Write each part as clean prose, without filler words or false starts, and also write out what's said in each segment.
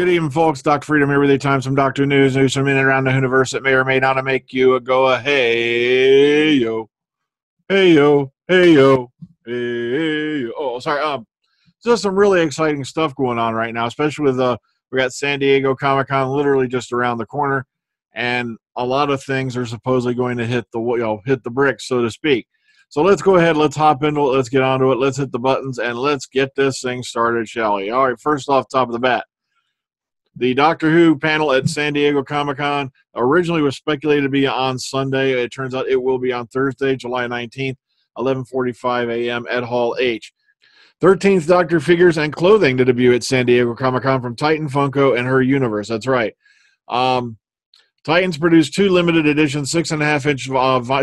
Good evening, folks. Dr. Freedom here with you. Time some Doctor News from in and around the universe that may or may not make you go hey yo, hey yo, hey yo, hey yo. Oh, sorry. Just some really exciting stuff going on right now, especially with we got San Diego Comic-Con literally just around the corner, and a lot of things are supposedly going to hit the bricks, so to speak. So let's go ahead, let's hop into it, let's get onto it, let's hit the buttons, and let's get this thing started, shall we? All right, first off, top of the bat, the Doctor Who panel at San Diego Comic-Con originally was speculated to be on Sunday. It turns out it will be on Thursday, July 19th, 11:45 a.m. at Hall H. 13th Doctor figures and clothing to debut at San Diego Comic-Con from Titan, Funko, and Her Universe. That's right. Titans produced two limited edition 6.5-inch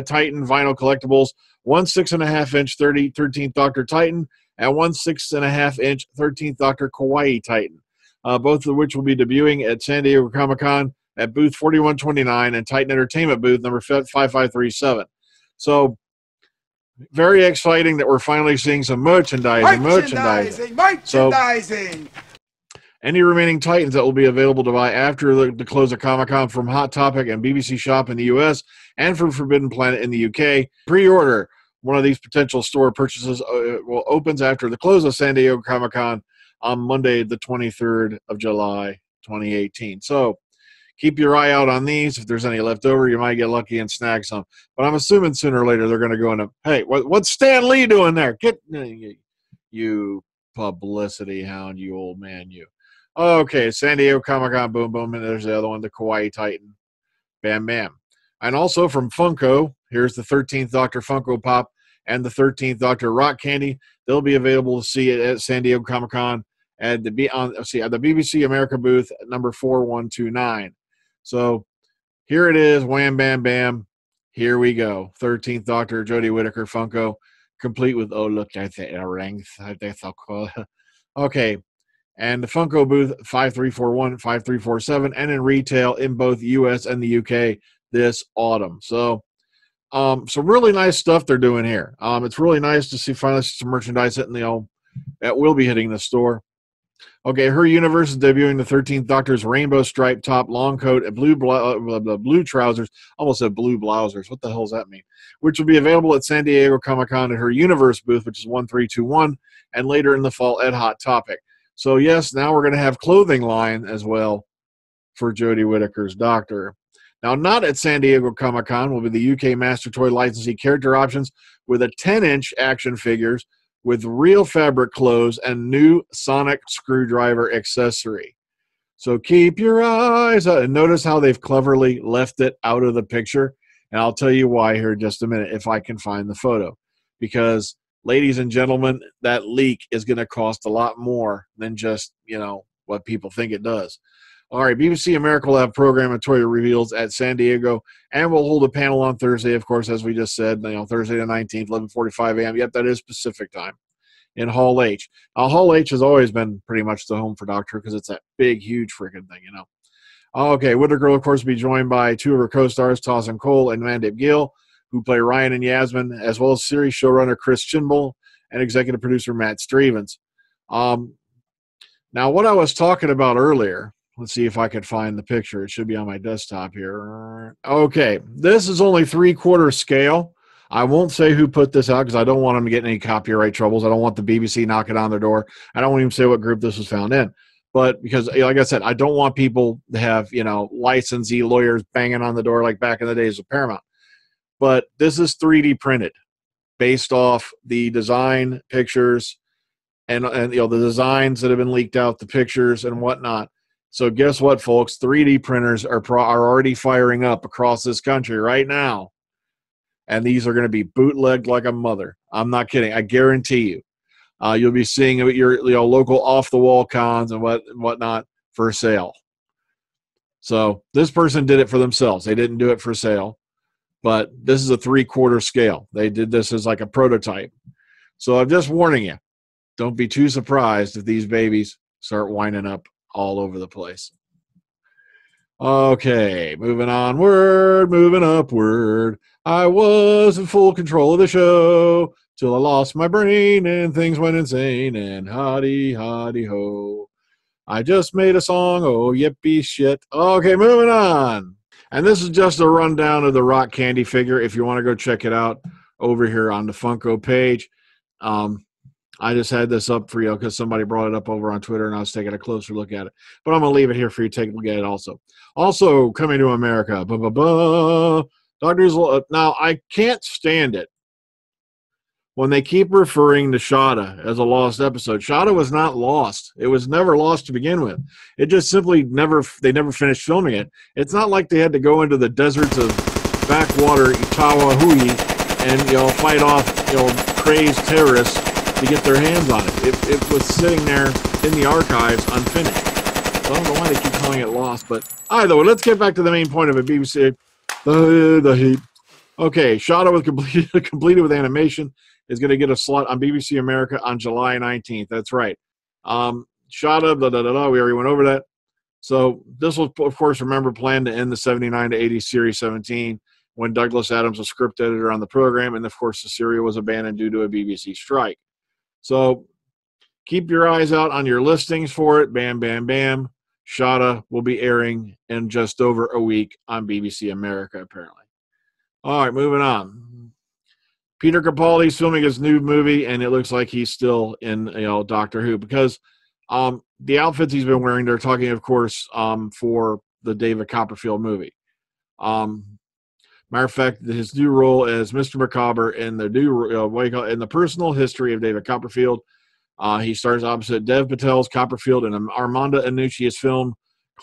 Titan vinyl collectibles, one 6.5-inch 13th Doctor Titan, and one 6.5-inch 13th Doctor Kawaii Titan, both of which will be debuting at San Diego Comic-Con at booth 4129 and Titan Entertainment booth number 5537. So, very exciting that we're finally seeing some merchandising. So, any remaining Titans that will be available to buy after the close of Comic-Con from Hot Topic and BBC Shop in the U.S. and from Forbidden Planet in the U.K. Pre-order one of these potential store purchases opens after the close of San Diego Comic-Con on Monday, the 23rd of July, 2018. So keep your eye out on these. If there's any left over, you might get lucky and snag some. But I'm assuming sooner or later they're going to go into, hey, what's Stan Lee doing there? Get you publicity hound, you old man, you. Okay, San Diego Comic-Con, boom, boom, and there's the other one, the Kawaii Titan, bam, bam. And also from Funko, here's the 13th Doctor Funko Pop and the 13th Doctor Rock Candy. They'll be available to see it at San Diego Comic-Con at the BBC America booth number 4129. So here it is, wham, bam, bam. Here we go. 13th Doctor Jodie Whittaker Funko, complete with, oh, look, that's the earrings. That's so cool. Okay. And the Funko booth 5341, 5347, and in retail in both U.S. and the U.K. this autumn. So some really nice stuff they're doing here. It's really nice to see finally some merchandise that will be hitting the store. Okay, Her Universe is debuting the 13th Doctor's rainbow stripe top, long coat, and blue trousers. Almost said blue blousers. What the hell does that mean? Which will be available at San Diego Comic-Con at Her Universe booth, which is 1321, and later in the fall at Hot Topic. So, yes, now we're going to have clothing line as well for Jodie Whittaker's Doctor. Now, not at San Diego Comic-Con will be the UK Master Toy licensee character options with a 10-inch action figures with real fabric clothes and new sonic screwdriver accessory. So keep your eyes out and notice how they've cleverly left it out of the picture. And I'll tell you why here in just a minute if I can find the photo. Because, ladies and gentlemen, that leak is going to cost a lot more than just, what people think it does. All right, BBC America will have program and toy reveals at San Diego, and we'll hold a panel on Thursday, of course, as we just said, Thursday the 19th, 11:45 a.m. Yep, that is Pacific time in Hall H. Now, Hall H has always been pretty much the home for Doctor because it's that big, huge freaking thing, Okay, Whittaker will, of course, be joined by two of her co-stars, Tawson Cole and Mandip Gill, who play Ryan and Yasmin, as well as series showrunner Chris Chinbull and executive producer Matt Stevens. Now, what I was talking about earlier, let's see if I could find the picture. It should be on my desktop here. Okay, this is only 3/4 scale. I won't say who put this out because I don't want them to get any copyright troubles. I don't want the BBC knocking on their door. I don't even say what group this was found in. But because, like I said, I don't want people to have, licensee lawyers banging on the door like back in the days of Paramount. But this is 3D printed based off the design pictures and the designs that have been leaked out, the pictures and whatnot. So guess what, folks? 3D printers are already firing up across this country right now. And these are going to be bootlegged like a mother. I'm not kidding. I guarantee you. You'll be seeing it at your local off-the-wall cons and whatnot for sale. So this person did it for themselves. They didn't do it for sale. But this is a 3/4 scale. They did this as like a prototype. So I'm just warning you. Don't be too surprised if these babies start winding up all over the place. Okay, moving onward, moving upward. I was in full control of the show till I lost my brain and things went insane and hotty, hotty, ho. I just made a song. Oh, yippee shit. Okay, moving on. And this is just a rundown of the rock candy figure. If you want to go check it out over here on the Funko page. I just had this up for you because somebody brought it up over on Twitter and I was taking a closer look at it. But I'm going to leave it here for you to take a look at it also. Also, coming to America. Doctors. Now, I can't stand it when they keep referring to Shada as a lost episode. Shada was not lost. It was never lost to begin with. It just simply they never finished filming it. It's not like they had to go into the deserts of backwater Itawahui and, fight off, crazed terrorists to get their hands on it. It was sitting there in the archives unfinished. So I don't know why they keep calling it lost, but either way, let's get back to the main point of it. BBC, the heat. Okay, Shada with completed with animation is going to get a slot on BBC America on July 19th. That's right. Shada, we already went over that. So this was, of course, remember, planned to end the 79 to 80 Series 17 when Douglas Adams was script editor on the program, and, of course, the serial was abandoned due to a BBC strike. So keep your eyes out on your listings for it. Bam, bam, bam. Shada will be airing in just over a week on BBC America, apparently. All right, moving on. Peter Capaldi's filming his new movie, and it looks like he's still in, Doctor Who, because the outfits he's been wearing, they're talking, of course, for the David Copperfield movie. Matter of fact, his new role as Mr. Macabre in the in the personal history of David Copperfield. He stars opposite Dev Patel's Copperfield in Armando Iannucci's film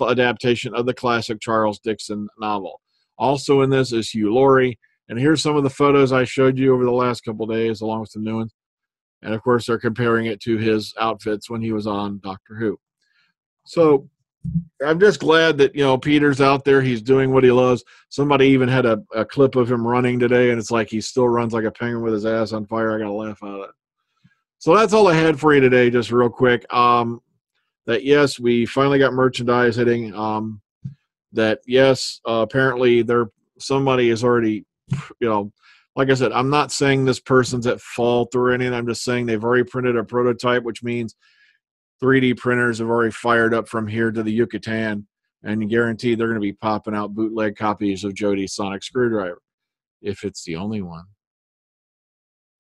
adaptation of the classic Charles Dickens novel. Also in this is Hugh Laurie. And here's some of the photos I showed you over the last couple of days, along with some new ones. And, of course, they're comparing it to his outfits when he was on Doctor Who. So I'm just glad that, Peter's out there. He's doing what he loves. Somebody even had a clip of him running today, and it's like he still runs like a penguin with his ass on fire. I got to laugh out of that. So that's all I had for you today, just real quick. That, yes, we finally got merchandise hitting. That, yes, apparently somebody is already, like I said, I'm not saying this person's at fault or anything. I'm just saying they've already printed a prototype, which means 3D printers have already fired up from here to the Yucatan, and guaranteed they're going to be popping out bootleg copies of Jody's Sonic Screwdriver, if it's the only one.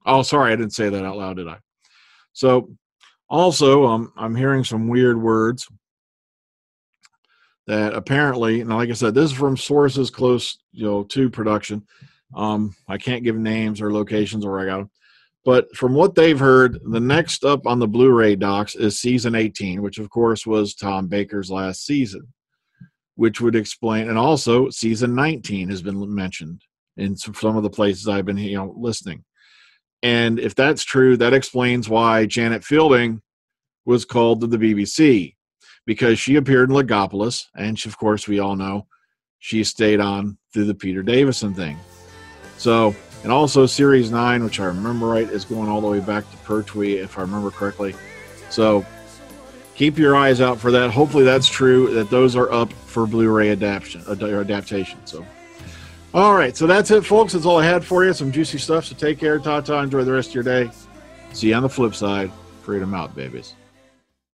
Oh, sorry, I didn't say that out loud, did I? So, also, I'm hearing some weird words that apparently, and like I said, this is from sources close, to production. I can't give names or locations where I got them. But from what they've heard, the next up on the Blu-ray docs is Season 18, which, of course, was Tom Baker's last season, which would explain. And also, Season 19 has been mentioned in some of the places I've been, listening. And if that's true, that explains why Janet Fielding was called to the BBC, because she appeared in Legopolis, and she, of course, we all know she stayed on through the Peter Davison thing. So, and also Series 9, which I remember right, is going all the way back to Pertwee, if I remember correctly. So, keep your eyes out for that. Hopefully that's true, that those are up for Blu-ray adaptation. So, all right, so that's it, folks. That's all I had for you. Some juicy stuff, so take care, ta-ta, enjoy the rest of your day. See you on the flip side. Freedom out, babies.